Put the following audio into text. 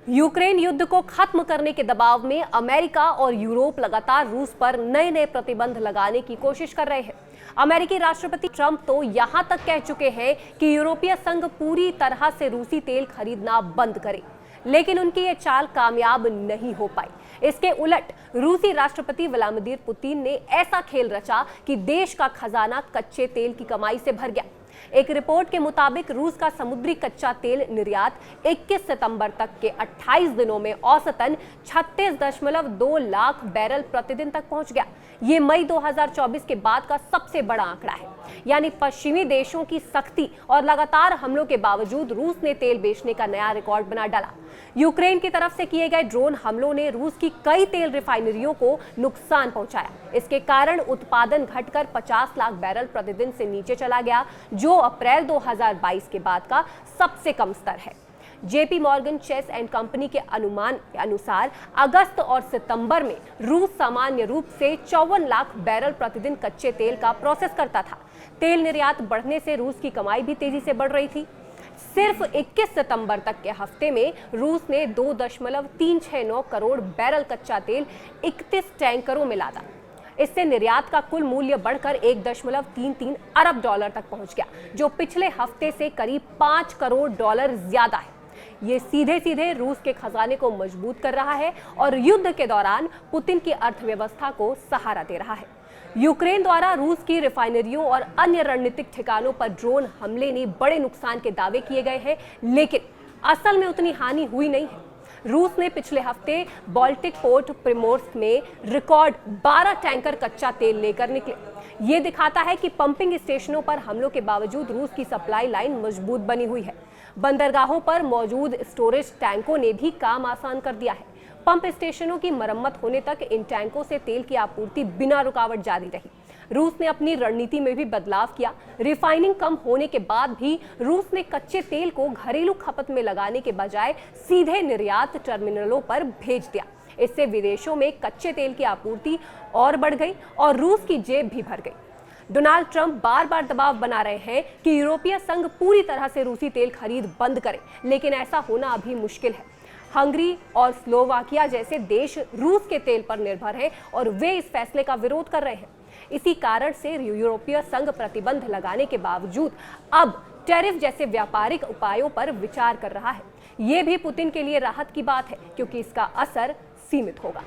Ukraine युद्ध को खत्म करने के दबाव में अमेरिका और यूरोप लगातार रूस पर नए नए प्रतिबंध लगाने की कोशिश कर रहे हैं। अमेरिकी राष्ट्रपति ट्रंप तो यहां तक कह चुके हैं कि यूरोपीय संघ पूरी तरह से रूसी तेल खरीदना बंद करे, लेकिन उनकी ये चाल कामयाब नहीं हो पाई। इसके उलट रूसी राष्ट्रपति व्लादिमीर पुतिन ने ऐसा खेल रचा कि देश का खजाना कच्चे तेल की कमाई से भर गया। एक रिपोर्ट के मुताबिक रूस का समुद्री कच्चा तेल निर्यात 21 सितंबर तक के 28 दिनों में औसतन 36.2 लाख बैरल प्रतिदिन तक पहुंच गया। ये मई 2024 के बाद का सबसे बड़ा आंकड़ा है। यानी पश्चिमी देशों की सख्ती और लगातार हमलों के बावजूद रूस ने तेल बेचने का नया रिकॉर्ड बना डाला। यूक्रेन की तरफ से किए गए ड्रोन हमलों ने रूस की कई तेल रिफाइनरियों को नुकसान पहुंचाया। इसके कारण उत्पादन घटकर 50 लाख बैरल प्रतिदिन से नीचे चला गया, जो अप्रैल 2022 के बाद का सबसे कम स्तर है। JP Morgan Chase and company के अनुमान के अनुसार अगस्त और सितंबर में रूस सामान्य रूप से 54 लाख बैरल प्रतिदिन कच्चे तेल का प्रोसेस करता था। तेल निर्यात बढ़ने से रूस की कमाई भी तेजी से बढ़ रही थी। सिर्फ 21 सितंबर तक के हफ्ते में रूस ने 2.369 करोड़ बैरल कच्चा तेल 31 टैंकरों में लादा। इससे निर्यात का कुल मूल्य बढ़कर 1.33 अरब डॉलर तक पहुंच गया, जो पिछले हफ्ते से करीब 5 करोड़ डॉलर ज्यादा है। ये सीधे सीधे रूस के खजाने को मजबूत कर रहा है और युद्ध के दौरान पुतिन की अर्थव्यवस्था को सहारा दे रहा है। यूक्रेन द्वारा रूस की रिफाइनरियों और अन्य रणनीतिक ठिकानों पर ड्रोन हमले ने बड़े नुकसान के दावे किए गए हैं, लेकिन असल में उतनी हानि हुई नहीं है। रूस ने पिछले हफ्ते बाल्टिक पोर्ट प्रिमोर्स्क में रिकॉर्ड 12 टैंकर कच्चा तेल लेकर निकले। ये दिखाता है कि पंपिंग स्टेशनों पर हमलों के बावजूद रूस की सप्लाई लाइन मजबूत बनी हुई है। बंदरगाहों पर मौजूद स्टोरेज टैंकों ने भी काम आसान कर दिया है। पंप स्टेशनों की मरम्मत होने तक इन टैंकों से तेल की आपूर्ति बिना रुकावट जारी रही। रूस ने अपनी रणनीति में भी बदलाव किया। रिफाइनिंग कम होने के बाद भी रूस ने कच्चे तेल को घरेलू खपत में लगाने के बजाय सीधे निर्यात टर्मिनलों पर भेज दिया। इससे विदेशों में कच्चे तेल की आपूर्ति और बढ़ गई और रूस की जेब भी भर गई। डोनाल्ड ट्रंप बार बार दबाव बना रहे हैं कि यूरोपीय संघ पूरी तरह से रूसी तेल खरीद बंद करे, लेकिन ऐसा होना अभी मुश्किल है। हंगरी और स्लोवाकिया जैसे देश रूस के तेल पर निर्भर हैं और वे इस फैसले का विरोध कर रहे हैं। इसी कारण से यूरोपीय संघ प्रतिबंध लगाने के बावजूद अब टैरिफ जैसे व्यापारिक उपायों पर विचार कर रहा है। ये भी पुतिन के लिए राहत की बात है, क्योंकि इसका असर सीमित होगा।